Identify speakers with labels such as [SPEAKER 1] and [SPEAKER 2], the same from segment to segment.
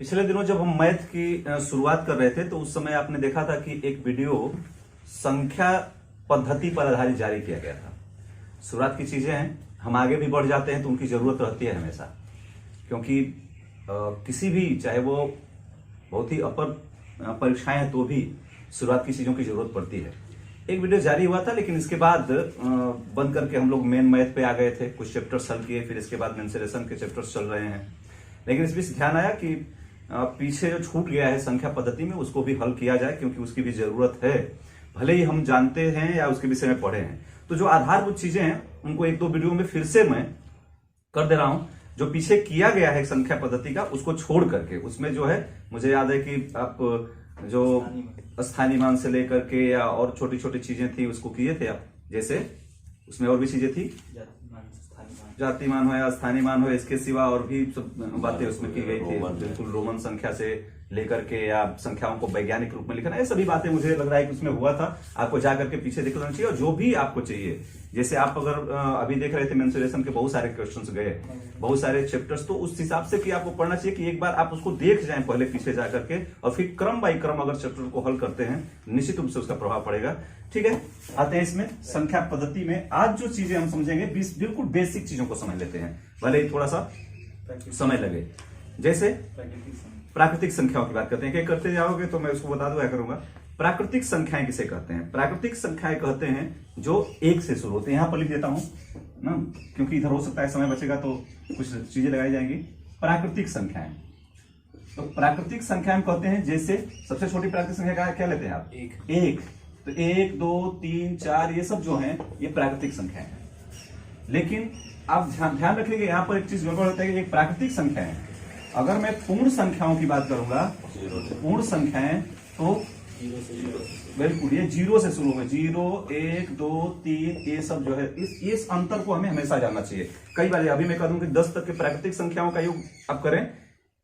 [SPEAKER 1] पिछले दिनों जब हम मैथ की शुरुआत कर रहे थे तो उस समय आपने देखा था कि एक वीडियो संख्या पद्धति पर आधारित जारी किया गया था। शुरुआत की चीजें हैं, हम आगे भी बढ़ जाते हैं तो उनकी जरूरत रहती है हमेशा, क्योंकि किसी भी, चाहे वो बहुत ही अपर परीक्षाएं हैं तो भी शुरुआत की चीजों की जरूरत पड़ती है। एक वीडियो जारी हुआ था, लेकिन इसके बाद बंद करके हम लोग मेन मैथ पे आ गए थे, कुछ चैप्टर्स हल किए, फिर इसके बाद मेंसुरेशन के चैप्टर्स चल रहे हैं। लेकिन इस बीच ध्यान आया कि पीछे जो छूट गया है संख्या पद्धति में, उसको भी हल किया जाए, क्योंकि उसकी भी जरूरत है, भले ही हम जानते हैं या उसके विषय में पढ़े हैं। तो जो आधारभूत चीजें हैं उनको एक दो वीडियो में फिर से मैं कर दे रहा हूं। जो पीछे किया गया है संख्या पद्धति का, उसको छोड़ करके, उसमें जो है, मुझे याद है कि आप जो स्थानीय मान से लेकर के या और छोटी छोटी चीजें थी उसको किए थे आप, जैसे उसमें और भी चीजें थी, जाति मान हो या स्थानीय मान हो, इसके सिवा और भी सब बातें उसमें की गई थी। बिल्कुल रोमन संख्या से लेकर के या संख्याओं को वैज्ञानिक रूप में लिखना, ये सभी बातें मुझे लग रहा है कि उसमें हुआ था। आपको जाकर के पीछे देख लेना चाहिए, और जो भी आपको चाहिए, जैसे आप अगर अभी देख रहे थे मेंसुरेशन के बहुत सारे क्वेश्चंस गए, बहुत सारे चैप्टर्स, तो उस हिसाब से कि आपको पढ़ना चाहिए कि एक बार आप उसको देख जाएं पहले पीछे जाकर के, और फिर क्रम बाई क्रम अगर चैप्टर को हल करते हैं, निश्चित रूप से उसका प्रभाव पड़ेगा। ठीक है, आते हैं इसमें संख्या पद्धति में। आज जो चीजें हम समझेंगे बिल्कुल बेसिक चीजों को समझ लेते हैं, भले ही थोड़ा सा समय लगे। जैसे प्राकृतिक संख्याओं की बात करते हैं, क्या करते जाओगे तो मैं उसको बता दूं, क्या करूंगा। प्राकृतिक संख्याएं किसे कहते हैं? प्राकृतिक संख्याएं कहते हैं जो एक से शुरू होते हैं। यहां पर लिख देता हूं ना, क्योंकि इधर हो सकता है समय बचेगा तो कुछ चीजें लगाई जाएंगी। प्राकृतिक संख्याएं, तो प्राकृतिक संख्याएं कहते हैं, जैसे सबसे छोटी प्राकृतिक संख्या क्या लेते हैं आप? एक। तो 1, 2, 3, 4 ये सब जो है ये प्राकृतिक संख्याएं हैं। लेकिन आप ध्यान रखिएगा, यहां पर एक चीज गड़बड़ होता है कि एक प्राकृतिक संख्या है, अगर मैं पूर्ण संख्याओं की बात करूंगा, पूर्ण संख्याएं, तो बिल्कुल ये 0 से शुरू होगा। 0, 1, 2, 3 ये सब जो है, इस अंतर को हमें हमेशा जानना चाहिए। कई बार अभी मैं कह दूं कि 10 तक के प्राकृतिक संख्याओं का योग आप करें,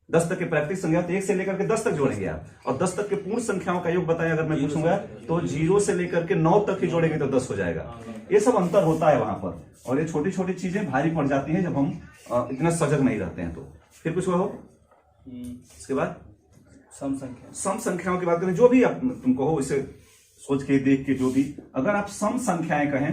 [SPEAKER 1] 10 तक के प्राकृतिक संख्या, तो 1 से लेकर के 10 तक जोड़ेंगे आप, और 10 तक के पूर्ण संख्याओं का योग बताएं अगर मैं पूछूंगा तो 0 से लेकर के 9 तक ही जोड़ेंगे तो 10 हो जाएगा। ये सब अंतर होता है वहां पर, और ये छोटी छोटी चीजें भारी पड़ जाती हैं जब हम इतना सजग नहीं रहते हैं। तो फिर कुछ हो, इसके बाद सम संख्याओं की बात करें, जो भी आप तुमको हो, इसे सोच के देख के, जो भी, अगर आप सम संख्याएं कहें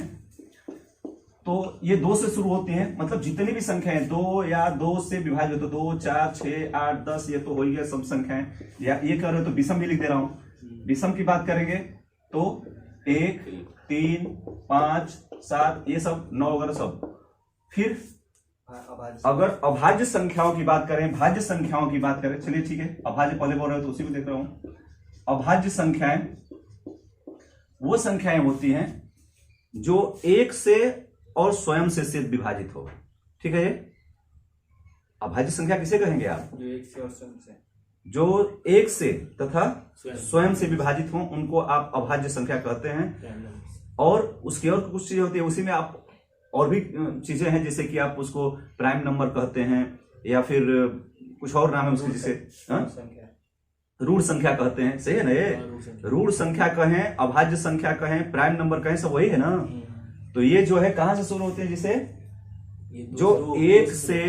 [SPEAKER 1] तो ये 2 से शुरू होती हैं, मतलब जितनी भी संख्याएं 2 या 2 से विभाजित, तो 2, 4, 6, 8, 10 ये तो हो ही गया सम संख्याएं। या ये कर रहे हो तो विषम भी लिख दे रहा हूं। विषम की बात करेंगे तो 1, 3, 5, 7 ये सब, 9 वगैरह सब। फिर अगर अभाज्य संख्याओं की बात करें, भाज्य संख्याओं की बात करें, चलिए ठीक है, अभाज्य पहले बोल रहे हो तो उसी को देख रहा हूं। अभाज्य संख्याएं वो संख्याएं होती हैं जो 1 से और स्वयं से सिर्फ विभाजित हो। ठीक है, ये अभाज्य संख्या किसे कहेंगे आप? जो 1 से और स्वयं से, जो 1 से तथा स्वयं से विभाजित हो, उनको आप अभाज्य संख्या कहते हैं। और उसकी और कुछ चीजें होती है, उसी में आप और भी चीजें हैं, जैसे कि आप उसको प्राइम नंबर कहते हैं, या फिर कुछ और नाम है उसके, जैसे रूढ़ संख्या कहते हैं। सही है ना, ये रूढ़ संख्या कहें, अभाज्य संख्या कहें, प्राइम नंबर कहें, सब वही है ना। तो ये जो है कहां से शुरू होते हैं? जिसे जो 1 से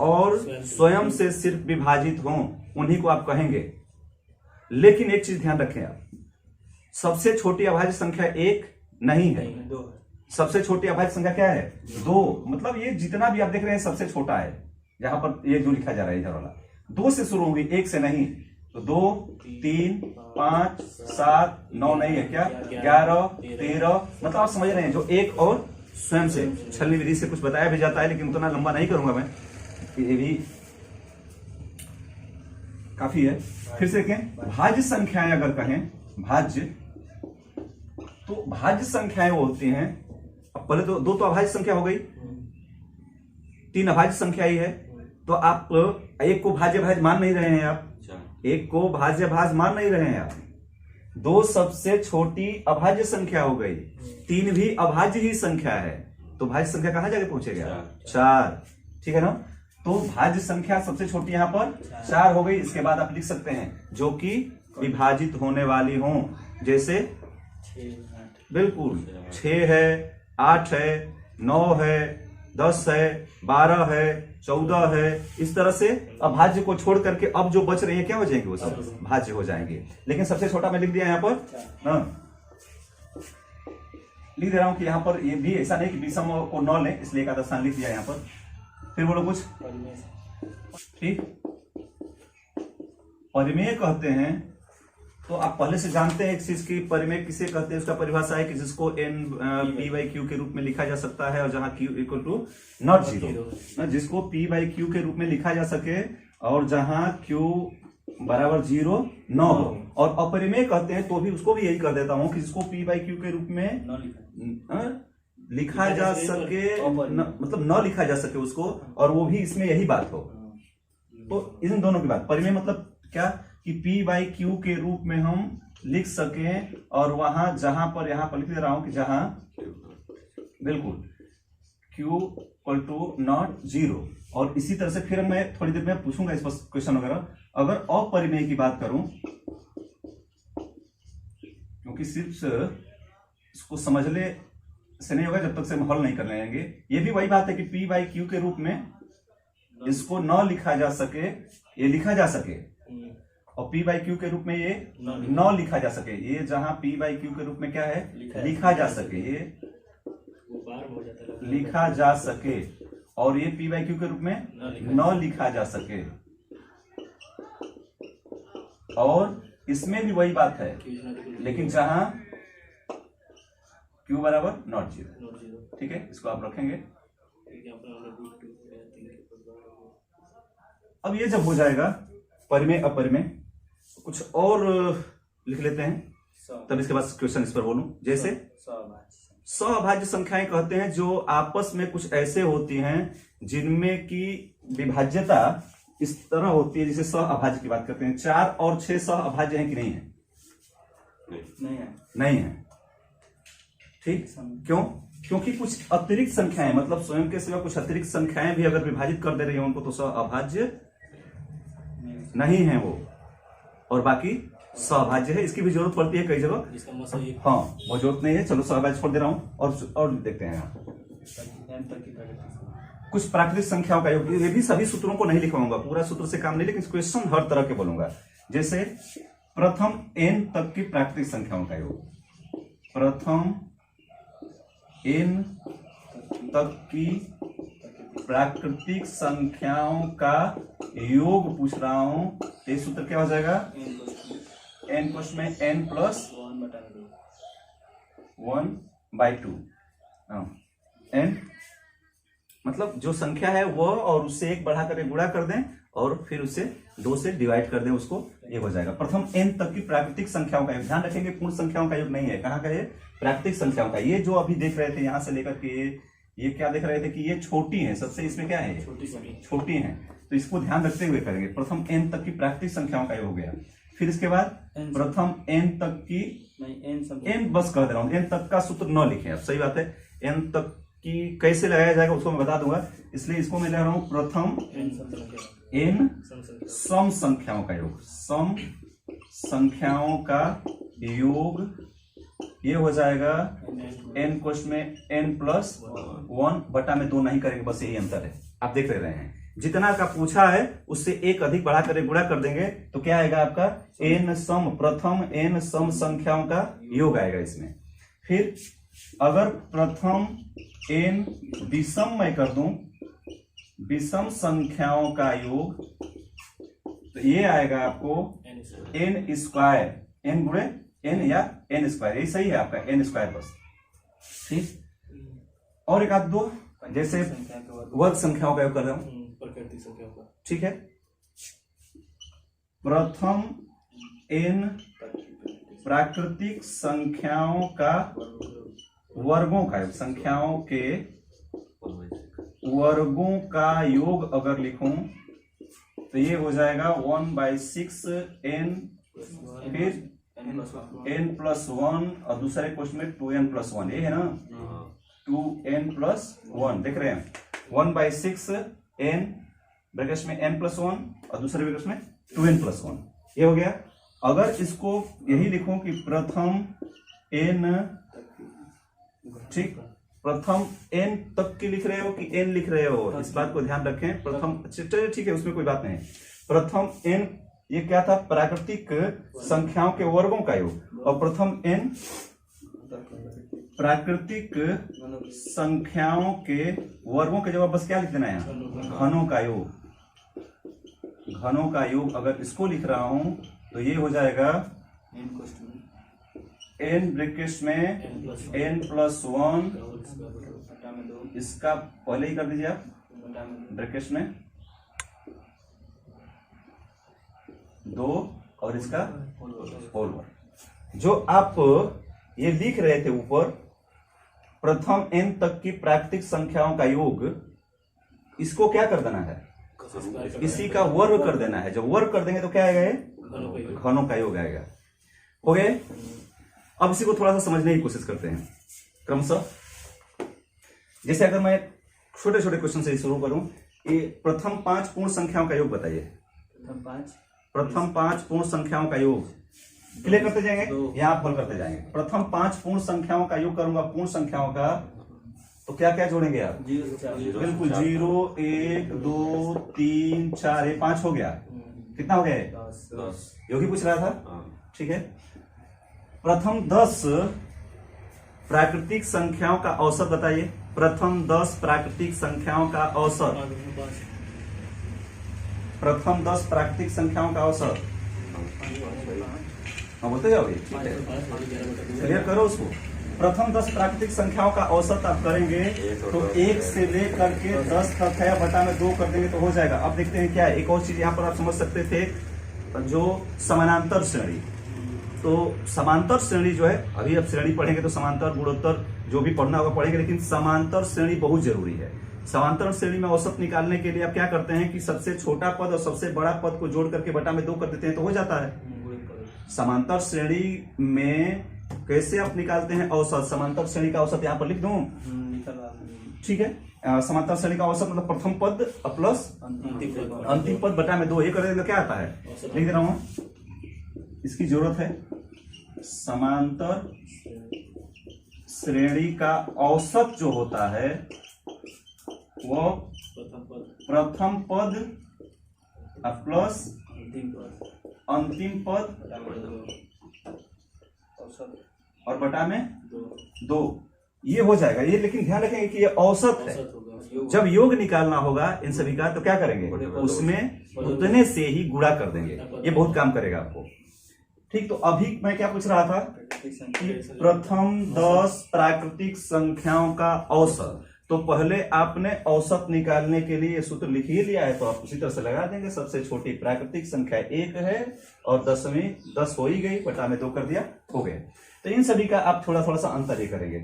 [SPEAKER 1] और स्वयं से सिर्फ विभाजित हों, उन्हीं को आप कहेंगे। लेकिन एक चीज ध्यान रखें आप, सबसे छोटी अभाज्य संख्या 1 नहीं है, 2 है। सबसे छोटी अभाज्य संख्या क्या है? 2। मतलब ये जितना भी आप देख रहे हैं सबसे छोटा है, जहां पर ये जो लिखा जा रहा है इधर वाला, 2 से शुरू होगी, 1 से नहीं। तो 2, 3, 5, 7, 9 नहीं है क्या? 11, 13, मतलब आप समझ रहे हैं, जो 1 और स्वयं से। छलनी विधि से कुछ बताया भी जाता है, लेकिन उतना लंबा नहीं करूंगा मैं, ये भी काफी है। फिर से देखें, भाज्य संख्याएं अगर कहें, भाज्य, तो भाज्य संख्याएं वो होती हैं, अब पहले तो 2 तो अभाज्य संख्या हो गई, 3 अभाज्य संख्या ही है, तो आप 1 को भाज्य भाज्य मान नहीं रहे हैं, आप 1 को भाज्य भाज्य मान नहीं रहे हैं आप। 2 सबसे छोटी अभाज्य संख्या हो गई, 3 भी अभाज्य ही संख्या है, तो भाज्य संख्या कहां जाके पहुंचेगा? 4। ठीक है ना, तो भाज्य संख्या सबसे छोटी यहां पर 4 हो गई। इसके बाद आप लिख सकते हैं जो कि विभाजित होने वाली हो, जैसे बिल्कुल 6 है, 8 है, 9 है, 10 है, 12 है, 14 है। इस तरह से अभाज्य को छोड़ करके अब जो बच रहे हैं क्या हो जाएंगे, वो सब भाज्य हो जाएंगे। लेकिन सबसे छोटा मैं लिख दिया यहाँ पर, लिख दे रहा हूं कि यहाँ पर ये भी ऐसा नहीं कि विषम को 9 लें, इसलिए एक आधा स्थान लिख दिया यहाँ पर। फिर बोलो कुछ, ठीक। परिमेय कहते हैं तो आप पहले से जानते हैं एक चीज की, परिमेय किसे कहते हैं, उसका परिभाषा है कि जिसको n p/q के रूप में लिखा जा सकता है और जहां q equal to not zero, जिसको p/q के रूप में लिखा जा सके और जहां q बराबर 0 न हो। और अपरिमेय कहते हैं तो भी उसको भी यही कर देता हूं कि जिसको p/q के रूप में लिखा जा सके, मतलब न लिखा जा सके उसको, और वो भी इसमें यही बात हो। तो इन दोनों की बात, परिमेय मतलब क्या कि p/q के रूप में हम लिख सकें और वहां जहां पर, यहां पर लिख दे रहा हूं कि जहां बिल्कुल q इक्वल टू नॉट 0। और इसी तरह से फिर मैं थोड़ी देर में पूछूंगा इस पर क्वेश्चन वगैरह। अगर अपरिमेय की बात करूं, क्योंकि सिर्फ इसको समझने से नहीं होगा जब तक से हम हल नहीं कर लेंगे। ये भी वही बात है कि p/q के रूप में इसको न लिखा जा सके, ये लिखा जा सके, और p/q के रूप में ये न लिखा जा सके। ये जहां p/q के रूप में क्या है, लिखा जा सके, ये लिखा जा सके, और ये p/q के रूप में न लिखा जा सके। और इसमें भी वही बात है, लेकिन जहां q बराबर नॉट 0। ठीक है, इसको आप रखेंगे। अब ये जब हो जाएगा परिमेय अपरिमेय, कुछ और लिख लेते हैं, तब इसके बाद क्वेश्चन इस पर बोलूं। जैसे सहअभाज्य संख्याएं कहते हैं जो आपस में कुछ ऐसे होती हैं जिनमें की विभाज्यता इस तरह होती है, जिसे सहअभाज्य की बात करते हैं। 4 और 6 सहअभाज्य हैं कि नहीं है? नहीं है। ठीक, क्यों? क्योंकि कुछ अतिरिक्त संख्याएं, मतलब स्वयं के सिवा कुछ अतिरिक्त संख्याएं भी अगर विभाजित कर दे रही हैं उनको, तो सहअभाज्य नहीं है वो, और बाकी सहअभाज्य है। इसकी भी जरूरत पड़ती है कई जगह। हाँ, वो जरूरत नहीं है, चलो सहअभाज्य छोड़ दे रहा हूं। और देखते हैं कुछ प्राकृतिक संख्याओं का योग। ये भी सभी सूत्रों को नहीं लिखवाऊंगा, पूरा सूत्र से काम नहीं, लेकिन क्वेश्चन हर तरह के बोलूंगा। जैसे प्रथम n तक की प्राकृतिक संख्याओं का योग, प्रथम n तक की प्राकृतिक संख्याओं का योग पूछ रहा हूं। ये सूत्र क्या हो जाएगा? n कोष्ठ में n प्लस 1/2। n मतलब जो संख्या है वो, और उससे 1 बढ़ा कर गुणा कर दें और फिर उसे 2 से डिवाइड कर दें, उसको ये हो जाएगा। प्रथम n तक की प्राकृतिक संख्याओं का योग। ध्यान रखेंगे पूर्ण संख्याओं का योग नहीं है, कहाँ का है? प्राकृतिक संख्याओं का। ये जो अभी देख रहे थे यहां से लेकर के ये क्या देख रहे थे कि ये छोटी है सबसे, इसमें क्या है? छोटी है। तो इसको ध्यान रखते हुए करेंगे। प्रथम n तक की प्राकृतिक संख्याओं का योग हो गया। फिर इसके बाद प्रथम n तक की, n बस कह दे रहा हूं, n तक का सूत्र न लिखे। अब सही बात है, n तक की कैसे लगाया जाएगा उसको मैं बता दूंगा, इसलिए इसको मैं ले रहा हूं प्रथम n सम संख्याओं का योग। सम संख्याओं का योग ये हो जाएगा n कोष्ठ में n प्लस 1/2 नहीं करेंगे, बस यही अंतर है। आप देख रहे हैं जितना का पूछा है उससे 1 अधिक बढ़ा कर गुणा कर देंगे तो क्या आएगा आपका? n सम, प्रथम n सम संख्याओं का योग आएगा इसमें। फिर अगर प्रथम n विषम मैं कर दूं, विषम संख्याओं का योग, तो ये आएगा आपको n स्क्वायर, n गुणे n या n स्क्वायर, यही सही है आपका, n स्क्वायर बस। ठीक, और एक आध दो, जैसे वर्ग संख्याओं का योग कर रहा हूं,
[SPEAKER 2] प्राकृतिक संख्याओं का।
[SPEAKER 1] ठीक है, प्रथम n प्राकृतिक संख्याओं का वर्गों का योग, संख्याओं के वर्गों का योग अगर लिखूं तो ये हो जाएगा 1/6 n, फिर n प्लस 1, और दूसरे क्वेश्चन में 2n प्लस 1, ये है ना, 2n प्लस 1 देख रहे हैं। 1/6 n ब्रैकेट में n प्लस 1 और दूसरे ब्रैकेट में 2n प्लस 1, ये हो गया। अगर इसको यही लिखूं कि प्रथम n, ठीक, प्रथम n तक की लिख रहे हो कि n लिख रहे हो, इस बात को ध्यान रखें। प्रथम, चलिए ठीक है, उसमें कोई बात नहीं। प्रथम n ये क्या था, प्राकृतिक संख्याओं के वर्गों का योग, और प्रथम n प्राकृतिक संख्याओं के वर्गों के जवाब बस क्या लिख देना है, घनों का योग। घनों का योग अगर इसको लिख रहा हूं तो ये हो जाएगा n ब्रैकेट में n+1, इसका पहले ही कर दीजिए आप ब्रैकेट में 2 और इसका होल वर्ग। जो आप ये लिख रहे थे ऊपर, प्रथम n तक की प्राकृतिक संख्याओं का योग, इसको क्या कर देना है, इसी का वर्ग कर देना है। जब वर्ग कर देंगे तो क्या आएगा, ये घनों का योग आएगा। हो गए। अब इसी को थोड़ा सा समझने की कोशिश करते हैं क्रमशः। जैसे अगर मैं छोटे छोटे क्वेश्चन से शुरू करूं, ये प्रथम 5 पूर्ण संख्याओं का योग बताइए। प्रथम 5 पूर्ण संख्याओं का योग क्लियर करते जाएंगे, यहां हल करते जाएंगे। प्रथम 5 पूर्ण संख्याओं का योग करूंगा, पूर्ण संख्याओं का, तो क्या क्या जोड़ेंगे आप, बिल्कुल 0, 1, 2, 3, 4, ये 5 हो गया। कितना हो गया, 10। योगी पूछ रहा था, ठीक है। प्रथम 10 प्राकृतिक संख्याओं का औसत बताइए। प्रथम 10 प्राकृतिक संख्याओं का औसत, प्रथम 10 प्राकृतिक संख्याओं का औसत, हाँ बोलते जाओगे, ठीक है, क्लियर करो उसको। प्रथम 10 प्राकृतिक संख्याओं का औसत आप करेंगे तो 1 से लेकर के 10 तक है, बटा में 2 कर देंगे तो हो जाएगा। अब देखते हैं क्या है, एक और चीज यहाँ पर आप समझ सकते थे, जो समानांतर श्रेणी। तो समांतर श्रेणी जो है, अभी अब श्रेणी पढ़ेंगे तो समांतर, गुणोत्तर जो भी पढ़ना होगा पढ़ेंगे, लेकिन समांतर श्रेणी बहुत जरूरी है। समांतर श्रेणी में औसत निकालने के लिए आप क्या करते हैं कि सबसे छोटा पद और सबसे बड़ा पद को जोड़ करके बटा में 2 कर देते हैं तो हो जाता है। समांतर श्रेणी में कैसे आप निकालते हैं औसत, समांतर श्रेणी का औसत यहाँ पर लिख दूं, ठीक है। समांतर श्रेणी का औसत मतलब प्रथम पद प्लस अंतिम पद बटा में 2, ये कर देंगे क्या आता है, लिख दे रहा हूं, इसकी जरूरत है। समांतर श्रेणी का औसत जो होता है वो प्रथम पद प्लस अंतिम पद और बटा में 2, ये हो जाएगा ये। लेकिन ध्यान रखेंगे कि ये औसत है, जब योग निकालना होगा इन सभी का तो क्या करेंगे, उसमें उतने से ही गुणा कर देंगे, ये बहुत काम करेगा आपको, ठीक। तो अभी मैं क्या पूछ रहा था कि प्रथम 10 प्राकृतिक संख्याओं का औसत, तो पहले आपने औसत निकालने के लिए सूत्र लिख ही लिया है तो आप उसी तरह से लगा देंगे। सबसे छोटी प्राकृतिक संख्या 1 है और 10 हो ही गई, बटा में 2 कर दिया, हो गए। तो इन सभी का आप थोड़ा थोड़ा सा अंतर ही करेंगे।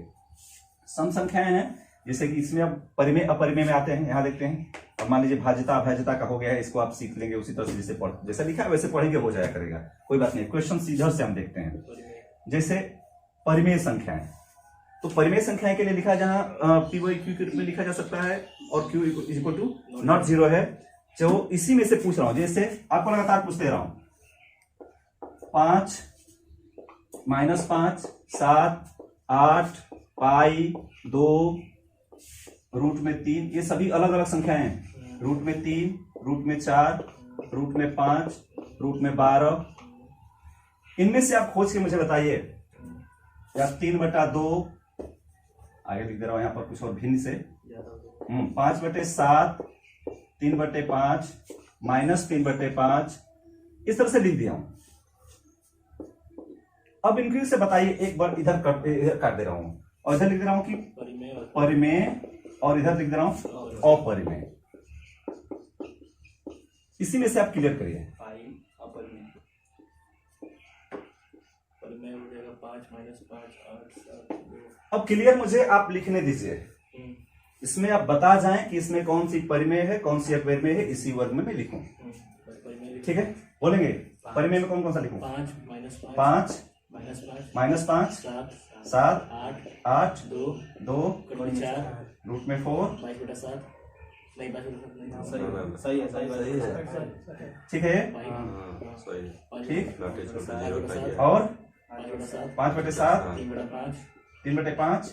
[SPEAKER 1] सम संख्याएं हैं, जैसे कि इसमें अब परिमेय अपरिमेय में आते हैं, यहाँ देखते हैं। अब मान लीजिए भाज्यता अभाज्यता का हो गया है, इसको आप सीख लेंगे उसी तरह से जैसे लिखा है वैसे पढ़ेंगे, हो जाया करेगा, कोई बात नहीं। क्वेश्चन इधर से हम देखते हैं, जैसे परिमेय संख्याएं, तो परिमेय संख्याएं के लिए लिखा जहां पी वाई क्यू के रूप में लिखा जा सकता है और Q is equal to not 0 है, जो इसी में से पूछ रहा हूं। जैसे आपको लगातार पूछते रहा हूं, 5 -5 7 8 पाई 2 रूट में 3, ये सभी अलग अलग संख्याएं हैं। रूट में 3, रूट में 4, रूट में 5, रूट में 12, इनमें से आप खोज के मुझे बताइए। या 3/2 आगे लिख दे रहा हूं यहां पर कुछ और भिन्न से, 5/7 3/5 -3/5, इस तरह से लिख दिया हूं। अब इनके से बताइए, एक बार इधर काट दे रहा हूं और इधर लिख दे रहा हूं कि परिमेय, और इधर लिख दे रहा हूं अपरिमेय। इसी में से आप क्लियर करिए। अब क्लियर मुझे आप लिखने दीजिए, इसमें आप बता जाएं कि इसमें कौन सी परिमेय है कौन सी अपरिमेय है, इसी वर्ग में मैं लिखूं, ठीक है। बोलेंगे परिमेय में कौन कौन सा लिखूं, 5 -5 7 8 2 रूट में 4,
[SPEAKER 2] सही है
[SPEAKER 1] ठीक है, ठीक। और 5/7 3/5,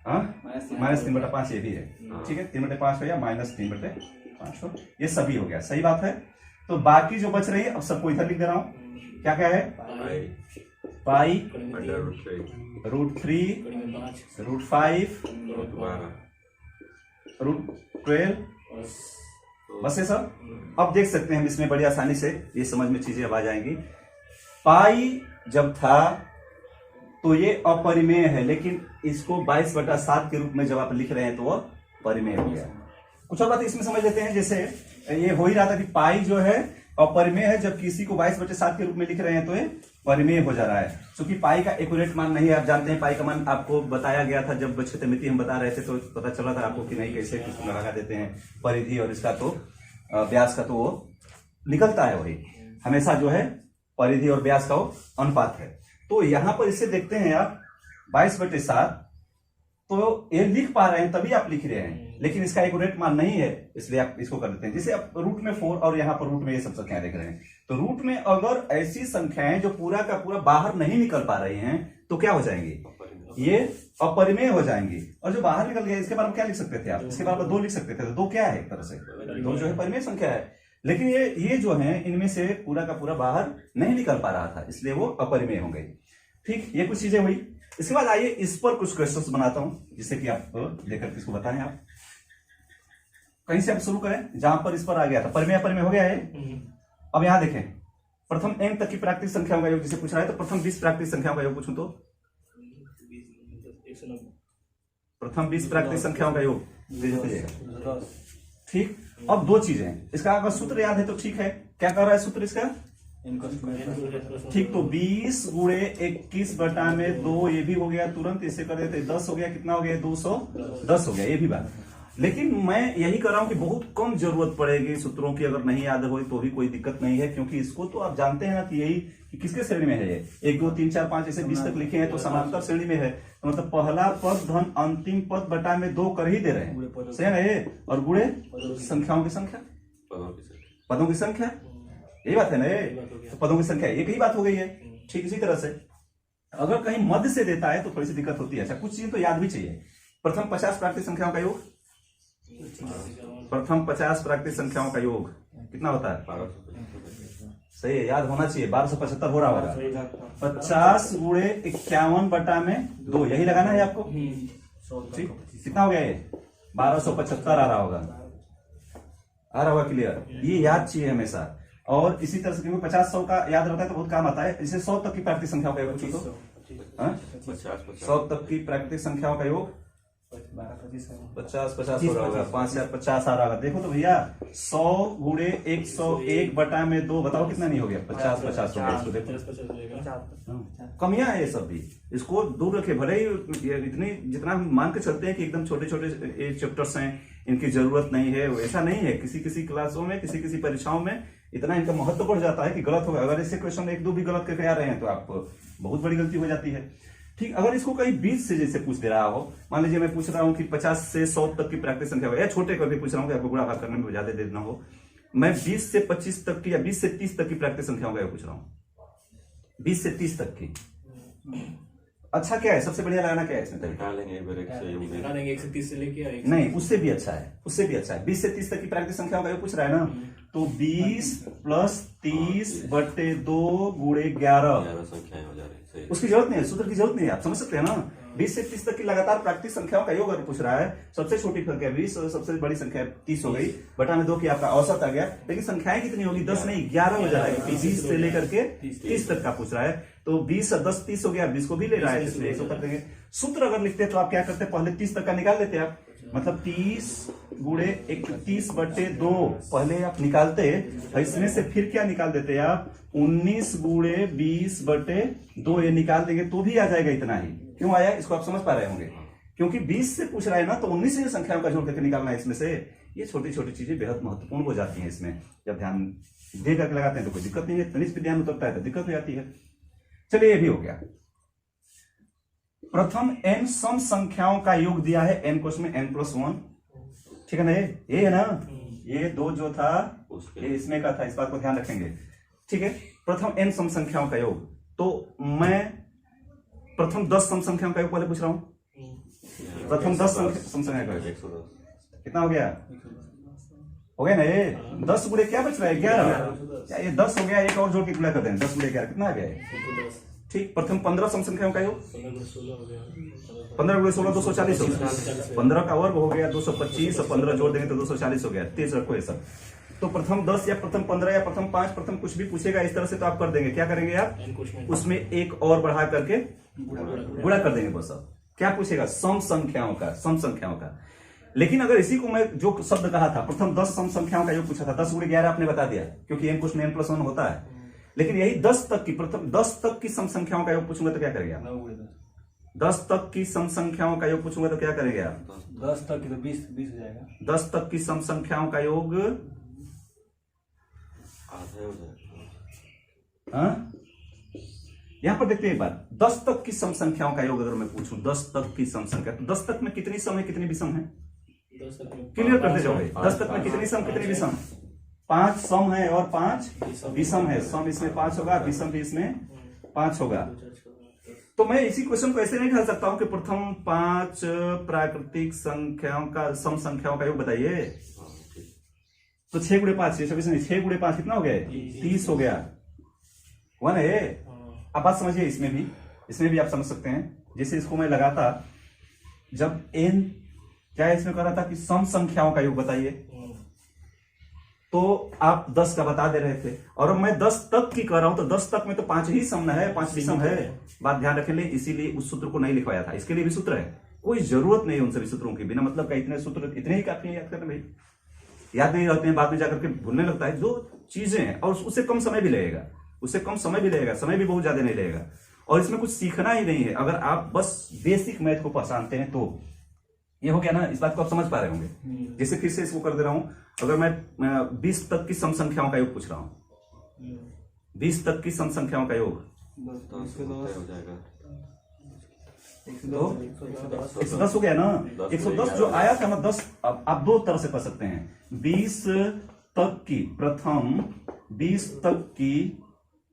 [SPEAKER 1] हाँ -3/5 ये भी है, ठीक है। 3/5 हो या -3/5 हो, ये सभी हो गया, सही बात है। तो बाकी जो बच रही है अब सबको इधर लिख दे रहा हूं, क्या क्या है, पाई √3 √5 √12, बस ये सब। अब देख सकते हैं हम इसमें बड़ी आसानी से ये समझ में चीजें अब आ जाएंगी। पाई जब था तो ये अपरिमेय है, लेकिन इसको 22/7 के रूप में जब आप लिख रहे हैं तो वह परिमेय हो गया। कुछ और बात इसमें समझ लेते हैं, जैसे ये हो ही रहा था कि पाई जो है अपरिमेय है, जब किसी को 22/7 के रूप में लिख रहे हैं तो ये परिमेय हो जा रहा है। क्योंकि पाई का एक्यूरेट मान नहीं है, आप जानते हैं पाई का मान आपको बताया गया था जब क्षेत्रमिति हम बता रहे थे, तो पता चला था आपको कि नहीं कैसे किसको लगा देते हैं परिधि और इसका तो व्यास का, तो वो निकलता है वही हमेशा जो है परिधि और व्यास का वो अनुपात है। तो यहां पर इसे देखते हैं आप 22/7, तो ये लिख पा रहे हैं तभी आप लिख रहे हैं, लेकिन इसका एक्यूरेट मान नहीं है, इसलिए आप इसको कर देते हैं। जैसे आप रूट में 4 और यहाँ पर रूट में ये सब संख्याएं देख रहे हैं, तो रूट में अगर ऐसी संख्याएं जो पूरा का पूरा बाहर नहीं निकल पा रही हैं तो क्या हो जाएंगी, ये अपरिमेय हो जाएंगी। और जो बाहर निकल गया इसके बारे में क्या लिख सकते थे आप, इसके बारे में 2 लिख सकते थे, तो 2 क्या है, एक तरह से 2 जो है परिमेय संख्या है। लेकिन ये जो है इनमें से पूरा का पूरा बाहर नहीं निकल पा रहा था, इसलिए वो अपरिमेय हो गई। ठीक, ये कुछ चीजें हुई। इसके बाद आइए इस पर कुछ क्वेश्चंस बनाता हूं, जिससे कि आप लेकर इसको बताएं। आप कहीं से आप शुरू करें जहां पर इस पर आ गया था, परिमेय अपरिमेय हो गया है। अब यहां देखें, प्रथम n तक की प्राकृतिक संख्याओं का योग जिसे पूछ रहा है, तो प्रथम 20 प्राकृतिक संख्याओं का योग पूछूं तो प्रथम 20 प्राकृतिक संख्याओं का योग दीजिएगा। ठीक, अब 2 चीजें, इसका अगर सूत्र याद है तो ठीक है, क्या कर रहा है सूत्र इसका, ठीक, तो 20 × 21/2 ये भी हो गया, तुरंत इसे कर देते 10 हो गया, कितना हो गया, 210 हो गया, ये भी बात। लेकिन मैं यही कर रहा हूं कि बहुत कम जरूरत पड़ेगी सूत्रों की, अगर नहीं याद हो तो भी कोई दिक्कत नहीं है, क्योंकि इसको तो आप जानते हैं ना कि यही कि किसके श्रेणी में है ये, 1 2 3 4 5 ऐसे 20 तक लिखे हैं तो समांतर श्रेणी में है। तो मतलब पहला पद धन अंतिम पद बटा में 2 कर ही दे रहे हैं, सही है ये, और गुणे संख्याओं की संख्या, पदों की संख्या, यही बात है ना, तो पदों की संख्या एक ही बात हो गई है। ठीक, इसी तरह से अगर कहीं मध्य से देता है तो थोड़ी सी दिक्कत होती है। अच्छा, कुछ चीजें तो याद भी चाहिए। प्रथम 50 प्राकृतिक संख्याओं का योग, प्रथम 50 प्राकृतिक संख्याओं का योग कितना होता है, 1275, सही है, याद होना चाहिए, 1275 हो रहा होगा। 50 × 51/2, यही लगाना है आपको। ठीक, कितना हो गया ये, 1275 आ रहा होगा, क्लियर, ये याद चाहिए हमेशा। और इसी तरह से क्योंकि 50 100 का याद रहता है तो बहुत काम आता है। इसे 100 तक की प्राकृतिक संख्याओं का योग पूछो तो 100 तक की प्राकृतिक संख्याओं का योग 50 हो रहा होगा, 5 से 50 आ रहा होगा। देखो तो भैया 100 × 101/2, बताओ कितना नहीं हो गया, 50 हो गया। कमियां है ये सब भी, इसको दूर रखे। भले ही इतनी जितना हम मान के चलते हैं कि एकदम छोटे छोटे चैप्टर्स हैं, इनकी जरूरत नहीं है, ऐसा नहीं है। किसी क्लासों में, किसी परीक्षाओं में इतना इनका महत्व बढ़ जाता है कि गलत होगा। अगर ऐसे क्वेश्चन 1 2 भी गलत करके आ रहे हैं तो आपको बहुत बड़ी गलती हो जाती है। ठीक, अगर इसको कहीं 20 से जैसे पूछ दे रहा हो, मान लीजिए मैं पूछ रहा हूं कि 50 से 100 तक की प्राकृतिक संख्या, या छोटे करके पूछ रहा हूं कि आपको गुणा भाग करने में ज्यादा देना हो, मैं 20 से 25 तक की या 20 से 30 तक की प्राकृतिक संख्याओं का पूछ रहा हूं, 20 से 30 तक की। अच्छा क्या है, सबसे बढ़िया लगाना क्या है इसमें,
[SPEAKER 2] लेंगे 1 से 30 से लेके,
[SPEAKER 1] नहीं उससे भी अच्छा है, उससे भी अच्छा है। 20 से 30 तक की प्राकृतिक संख्याओं का पूछ रहा है ना, तो 20 + 30/2 × 11
[SPEAKER 2] संख्याएं हो जा रही है,
[SPEAKER 1] उसकी जरूरत नहीं है, सूत्र की जरूरत नहीं है, आप समझ सकते हैं ना। 20 से 30 तक की लगातार प्राकृतिक संख्याओं का योग अगर पूछ रहा है, सबसे छोटी संख्या 20 और सबसे बड़ी संख्या 30 हो गई, बटा में 2 की आपका औसत आ गया। लेकिन संख्याएं कितनी होगी, 10 नहीं 11 हो जाएगा। 20 से लेकर के 30 तक का पूछ रहा है, तो 20 और 10 30 हो गया, 20 को भी ले रहा है, इसलिए 100 कर देंगे। सूत्र अगर लिखते हैं तो आप क्या करते हैं, पहले 30 तक का निकाल लेते आप, मतलब 30 × 31/2 पहले आप निकालते, इसमें से फिर क्या निकाल देते आप, 19 × 20/2 ये निकाल देंगे तो भी आ जाएगा इतना ही। क्यों आया, इसको आप समझ पा रहे होंगे, क्योंकि 20 से पूछ रहा है ना, तो 19 से संख्याओं का जोड़ करके निकालना है इसमें से। ये छोटी छोटी चीजें बेहद महत्वपूर्ण हो जाती हैं इसमें, जब ध्यान दे करके लगाते हैं तो कोई दिक्कत नहीं है, तनिष्ठ भी ध्यान उतरता है तो दिक्कत हो जाती है। चलिए, ये भी हो गया। प्रथम n सम संख्याओं का योग दिया है, n क्वेश्चन में n+1, ठीक है ना, ये है ना, ये 2 जो था ये इसमें का था, इस बात को ध्यान रखेंगे। ठीक है, प्रथम n सम संख्याओं का योग, तो मैं प्रथम 10 सम संख्याओं का योग पहले पूछ रहा हूं। प्रथम 10 सम संख्या का योग
[SPEAKER 2] 110
[SPEAKER 1] कितना हो गया? हो गया ना ये 10 गुणे क्या बच रहा है? 11। क्या ये 10 हो गया? एक और जोड़ के गुणा कर दें, 10 गुणे 11 कितना आ गया? ठीक। प्रथम 15 सम संख्याओं का योग 15 गुणे 16 240 हो गया। 15 का वर्ग हो गया 225 और 15 जोड़ देंगे तो 240 हो गया। 30 रखो ये सब। तो प्रथम 10 या प्रथम 15 या प्रथम 5 प्रथम कुछ भी पूछेगा इस तरह से तो आप कर देंगे। क्या करेंगे आप? उसमें एक और बढ़ा करके गुणा कर देंगे बस। अब क्या पूछेगा? सम संख्याओं का, सम संख्याओं का। लेकिन अगर इसी को मैं जो शब्द कहा था प्रथम 10 सम संख्याओं का योग पूछा था, 10 गुणे 11 आपने बता दिया क्योंकि n क्वेश्चन n+1 होता है। लेकिन यही 10 तक की, प्रथम 10 तक की सम संख्याओं का योग पूछूंगा तो क्या करेंगे आप? 10 तक की सम संख्याओं का योग पूछूंगा तो क्या करेंगे आप?
[SPEAKER 3] 10 तक की तो 20 हो जाएगा।
[SPEAKER 1] 10 तक की सम संख्याओं का योग
[SPEAKER 2] आधा हो जाएगा।
[SPEAKER 1] हाँ? यहां पर देखते हैं एक बात, 10 तक की सम संख्याओं का योग अगर मैं पूछूं 10 तक की सम संख्या, तो 10 तक में कितनी सम है कितनी विषम है? क्लियर करते जाओगे। 10 तक में कितनी सम कितनी विषम? 5 सम है और 5 विषम है। सम इसमें 5 होगा, विषम भी इसमें 5 होगा। तो मैं इसी क्वेश्चन को ऐसे नहीं ढाल सकता हूं कि प्रथम 5 प्राकृतिक संख्याओं का सम संख्याओं का योग बताइए। तो 6 गुणे 5 6 गुणे 5 कितना हो गया? 30 हो गया। हुआ ना ये? अब बात समझिए, इसमें भी आप समझ सकते हैं। जैसे इसको मैं लगाता, जब n क्या इसमें कह रहा था कि सम संख्याओं का योग बताइए, तो आप 10 का बता दे रहे थे। और अब मैं 10 तक की कह रहा हूं तो 10 तक में तो 5 ही सम है, 5 विषम है। बात ध्यान रखें, इसीलिए उस सूत्र को नहीं लिखवाया था। इसके लिए भी सूत्र है, कोई जरूरत नहीं है उन सभी सूत्रों की। बिना मतलब का इतने सूत्र इतने ही काफी है याद करने भाई। याद नहीं रहते हैं, बाद में जाकर के भूलने लगता है। जो चीजें हैं और उससे कम समय भी लगेगा, समय भी बहुत ज्यादा नहीं लगेगा। और इसमें कुछ सीखना ही नहीं है। अगर आप बस बेसिक मैथ को पहचानते हैं तो ये हो गया ना। इस बात को आप समझ पा रहे होंगे। जैसे फिर से इसको कर दे रहा हूं, अगर मैं 20 तक की सम संख्याओं का योग पूछ रहा हूं, 20 तक की सम संख्याओं का योग 110 हो गया ना। 110 जो आया था ना 10, आप दो तरह से कर सकते हैं। 20 तक की, प्रथम 20 तक की,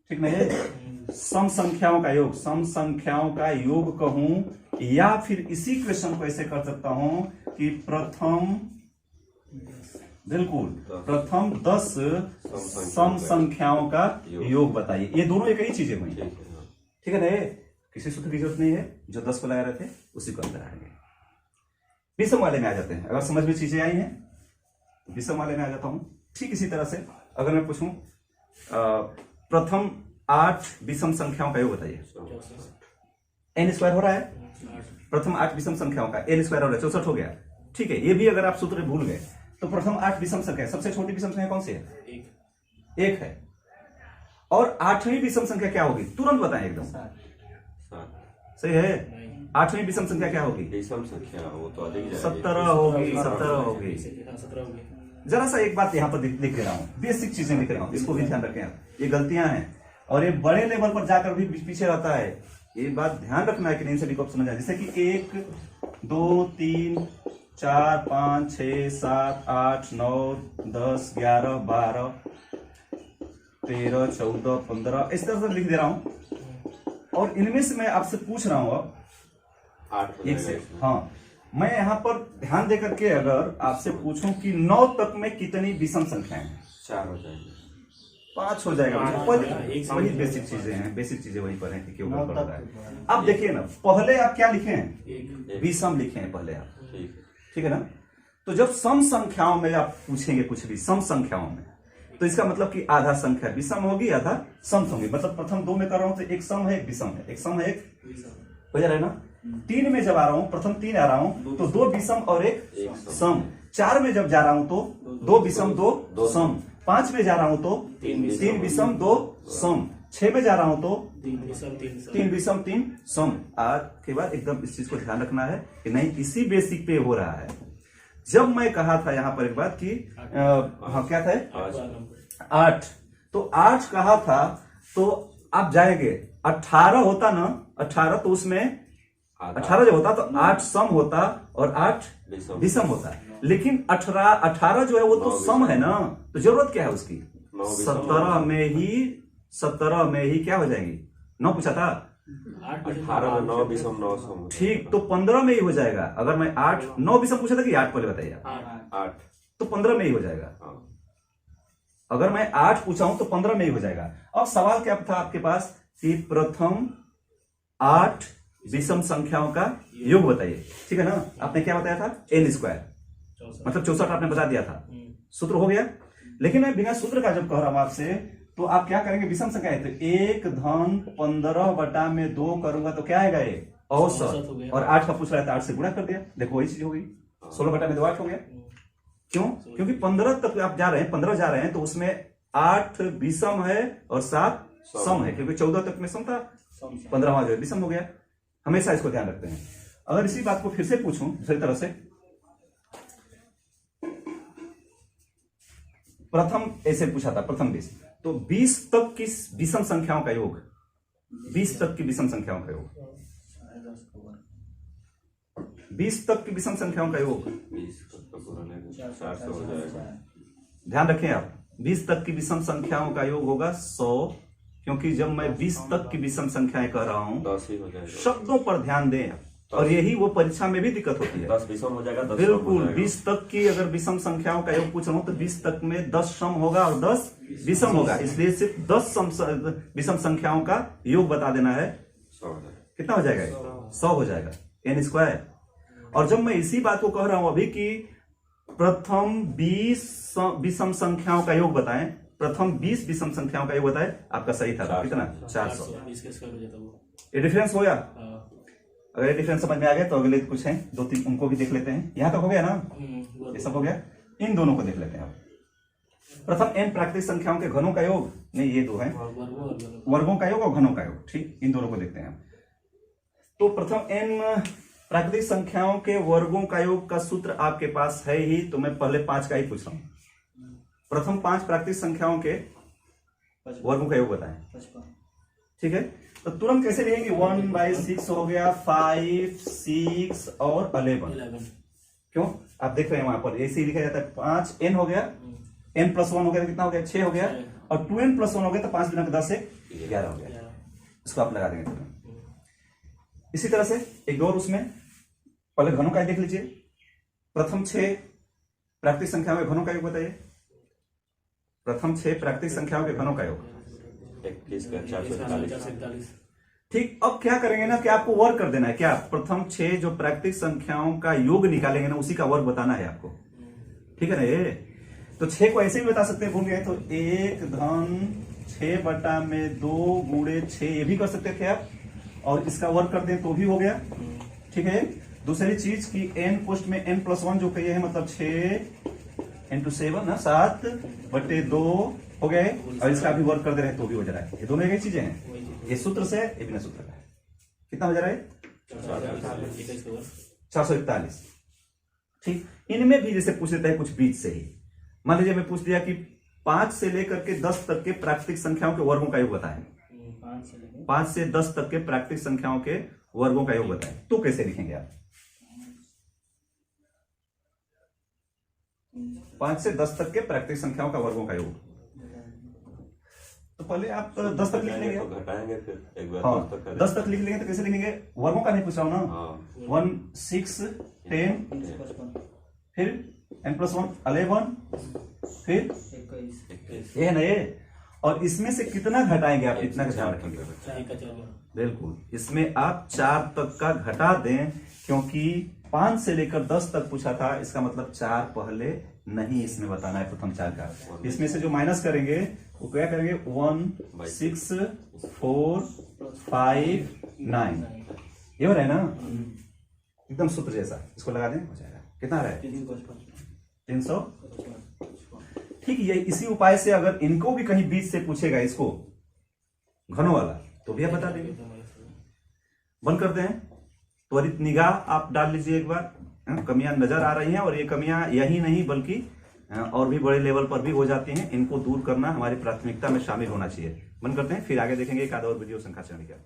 [SPEAKER 1] ठीक नहीं, सम संख्याओं का योग कहूं, या फिर इसी क्वेश्चन को ऐसे कर सकता हूं कि प्रथम 10 सम संख्याओं का योग बताइए। ये दोनों एक ही चीजें हुई, ठीक है ना? किसी सूत्र की जरूरत नहीं है। जो 10 को लगा रहे थे उसी को अंदर आएंगे। विषम वाले में आ जाते हैं। अगर समझ में चीजें आई हैं तो विषम वाले में आ जाता हूं। ठीक इसी तरह से अगर मैं पूछूं प्रथम 8 विषम संख्याओं का योग बताइए। n² हो रहा है। प्रथम 8 विषम संख्याओं का n² हो रहा है, 64 हो गया। ठीक है, ये भी अगर आप सूत्र भूल गए तो प्रथम 8 विषम संख्या, सबसे छोटी विषम संख्या कौन सी है? 1 है। और 8वीं विषम संख्या क्या होगी? तुरंत बताएं एकदम। सही है? 8वीं विषम संख्या क्या होगी?
[SPEAKER 2] विषम संख्या वो तो अधिक
[SPEAKER 1] 17 होगी। जरा सा एक बात यहाँ पर लिख दे रहा हूँ, बेसिक चीजें लिख रहा हूँ, इसको भी ध्यान रखें आप। ये गलतियां हैं और ये बड़े लेवल पर जाकर भी पीछे रहता है। ये बात ध्यान रखना है कि नहीं सभी को समझ आए। जैसे कि 1 2 3 4 5 6 7 8 9 10 11 12 13 14 15 इस तरह से लिख दे रहा हूं। और इनमें से मैं आपसे पूछ रहा हूं अब
[SPEAKER 2] 8
[SPEAKER 1] एक से, हाँ, मैं यहां पर ध्यान देकर के अगर आपसे पूछूं कि 9 तक में कितनी विषम संख्याएं हैं?
[SPEAKER 2] 4 हो जाएंगे,
[SPEAKER 1] 5 हो जाएगा। वही बेसिक चीजें हैं, बेसिक चीजें वही पर हैं कि क्यों ऊपर पड़ रहा है। अब देखिए ना, पहले आप क्या लिखे हैं? विषम लिखे हैं पहले आप, ठीक है ना? तो जब सम संख्याओं में आप पूछेंगे कुछ भी सम संख्याओं में, तो इसका मतलब कि आधा संख्या विषम होगी, आधा सम होगी। मतलब प्रथम 2 में कर रहा हूं तो एक सम है एक विषम है, एक सम है एक हो जा रहा है ना। 3 में जब आ रहा हूं, प्रथम 3 आ रहा हूं तो 2 विषम और एक सम। 4 में जब जा रहा हूं तो 2 विषम 2 सम। 5 में जा रहा हूं तो 3 विषम 2 सम। 6 में जा रहा हूं तो 3 विषम 3 सम। आज के बाद एकदम इस चीज को ध्यान रखना है कि नहीं इसी बेसिक पे हो रहा है। जब मैं कहा था यहां पर एक बात की हाँ क्या था 8, तो 8 कहा था तो आप जाएंगे 18 होता ना, 18 तो उसमें 18 जब होता तो 8 सम होता और 8 विषम होता। लेकिन 18 जो है वो तो सम है ना, तो जरूरत क्या है उसकी? 17 में ही क्या हो जाएंगी? 9 पूछा था
[SPEAKER 2] 18 में 9 विषम 9 सम
[SPEAKER 1] ठीक, तो 15 में ही हो जाएगा। अगर मैं 8 9 विषम पूछा था कि 8 पहले बताइए आप,
[SPEAKER 2] 8
[SPEAKER 1] तो 15 में ही हो जाएगा।
[SPEAKER 2] हाँ
[SPEAKER 1] अगर मैं 8 पूछा हूं तो 15 में ही हो जाएगा। अब सवाल क्या था आपके पास कि प्रथम 8 विषम संख्याओं का योग बताइए, ठीक है ना। आपने क्या बताया था, n², मतलब 64 आपने बता दिया था। सूत्र हो गया। लेकिन मैं बिना सूत्र का जब कह रहा हूं आपसे, तो आप क्या करेंगे, विषम संख्या है तो 1 धन 15/2 करूंगा तो क्या आएगा, ये औसत। और 8 का पूछ रहा है तो 8 से गुणा कर दिया, देखो वही चीज हो गई। 16/2 8 हो गया। क्यों? क्योंकि 15 तक आप जा रहे हैं, 15 जा रहे हैं, तो उसमें 8 विषम है और 7 सम है, क्योंकि 14 तक में सम था, 15वां जो है विषम हो गया। हमेशा इसको ध्यान रखते हैं। अगर इसी बात को फिर से पूछूं दूसरी तरह से, प्रथम ऐसे पूछा था, प्रथम 20, तो 20 तक की विषम संख्याओं का योग, 20 तक की विषम संख्याओं का योग, 20 तक की विषम संख्याओं का योग,
[SPEAKER 2] 20 का पूरा लेंगे 400 हो जाएगा।
[SPEAKER 1] ध्यान रखें आप, 20 तक की विषम संख्याओं का योग होगा 100, क्योंकि जब मैं 20 तक की विषम संख्याएं कह रहा हूं,
[SPEAKER 2] 10 ही हो जाएगा।
[SPEAKER 1] शब्दों पर ध्यान दें, और यही वो परीक्षा में भी दिक्कत होती है।
[SPEAKER 2] 10 विषम हो जाएगा, 10
[SPEAKER 1] बिल्कुल, 20 तक की अगर विषम संख्याओं का योग पूछ रहा हूं तो 20 तक में 10 सम होगा और 10 विषम होगा, इसलिए सिर्फ 10 विषम संख्याओं का योग बता देना है।
[SPEAKER 2] 100 हो जाएगा।
[SPEAKER 1] कितना हो जाएगा, 100 हो जाएगा, n²। और जब मैं इसी बात को कह रहा हूं अभी कि प्रथम 20 विषम संख्याओं का योग बताएं, प्रथम 20 विषम संख्याओं का योग बताएं, आपका सही था, कितना, 400। ये डिफरेंस हो गया। अगर ये डिफरेंस समझ में आ गया तो अगले कुछ हैं 2-3 उनको भी देख लेते हैं। यहां तक हो गया ना, ये सब हो गया। इन दोनों को देख लेते हैं अब। प्रथम n प्राकृतिक संख्याओं के घनों का योग, नहीं ये दो हैं, वर्गों का योग और घनों का योग, ठीक, इन दोनों को देखते हैं। तो प्रथम n प्राकृतिक संख्याओं के वर्गों का योग का सूत्र आपके पास है ही, तो मैं पहले 5 का ही पूछ रहा हूं। प्रथम 5 प्राकृतिक संख्याओं के वर्गों का योग बताएं, ठीक है। तो तुरंत कैसे लिखेंगे, 1/6 हो गया, 5, 6 और 11। क्यों, आप देख रहे हैं वहां पर ऐसे ही लिखा जाता है। 5 n हो गया, n+1 हो गया तो कितना हो गया, 6 हो गया, और 2n+1 हो गया तो 5 गुना 10 से 11 हो गया। इसको आप लगा देंगे तुरंत। इसी तरह से एक और, उसमें पहले घनों का देख लीजिए। प्रथम 6 प्राकृतिक संख्याओं के घनों का योग बताइए, प्रथम 6 प्राकृतिक संख्याओं के घनों का योग,
[SPEAKER 2] 21 का 441।
[SPEAKER 1] ठीक। अब क्या करेंगे ना कि आपको वर्ग कर देना है, क्या, प्रथम 6 जो प्राकृतिक संख्याओं का योग निकालेंगे ना, उसी का वर्ग बताना है आपको, ठीक है ना। ये तो 6 को ऐसे भी बता सकते हैं, भूल गए तो 1 धन 6/2 गुणे 6, ये भी कर सकते थे आप, और इसका वर्ग कर दें तो भी हो गया, ठीक है। दूसरी चीज की n पोस्ट में n+1 जो कहिए है, मतलब 6 × 7 ना, 7/2 हो गए, और इसका भी वर्क कर दे रहे हैं तो भी हो जा रहा है। ये दोनों एक चीजें हैं, ये सूत्र से, ये बिना सूत्र का है। कितना हो जा रहा है, 441, ठीक। इनमें भी जैसे पूछ लेते हैं कुछ बीच से ही, मान लीजिए मैं पूछ दिया कि 5 से लेकर के 10 तक के प्राकृतिक संख्याओं के वर्गों का योग बताएं, 5 से 10 तक के प्राकृतिक संख्याओं के वर्गों का योग बताएं, तो कैसे लिखेंगे आप, 5 से 10 तक के प्राकृतिक संख्याओं का वर्गों का योग। तो पहले आप 10 तक लिख लेंगे,
[SPEAKER 2] तो घटाएंगे फिर एक बार,
[SPEAKER 1] हाँ 10 तक लिख लेंगे तो कैसे लिखेंगे, वर्गों का नहीं पूछ रहा हूं ना।
[SPEAKER 2] हाँ
[SPEAKER 1] 1 6 10, फिर n+1 11, फिर
[SPEAKER 3] 21।
[SPEAKER 1] ये है ना ये। और इसमें से कितना घटाएंगे आप, इतना का ध्यान रखेंगे, बिल्कुल। इसमें आप 4 तक का घटा दें, क्योंकि 5 से लेकर 10 तक पूछा था, इसका मतलब 4 पहले नहीं इसमें बताना है, प्रथम 4 का। इसमें से जो माइनस करेंगे वो क्या करेंगे, 1 6 4 5 9, ये हो रहा है ना, एकदम सूत्र जैसा। इसको लगा दें, हो जाएगा। कितना आ रहा है, 300, ठीक। ये इसी उपाय से अगर इनको भी कहीं बीच से पूछेगा, इसको घनों वाला, तो भी आप बता देंगे। बंद करते हैं, त्वरित निगाह आप डाल लीजिए एक बार, कमियां नजर आ रही हैं, और ये कमियां यही नहीं बल्कि और भी बड़े लेवल पर भी हो जाती हैं। इनको दूर करना हमारी प्राथमिकता में शामिल होना चाहिए। बंद करते हैं, फिर आगे देखेंगे एक आधा और वीडियो संख्या चढ़ गया।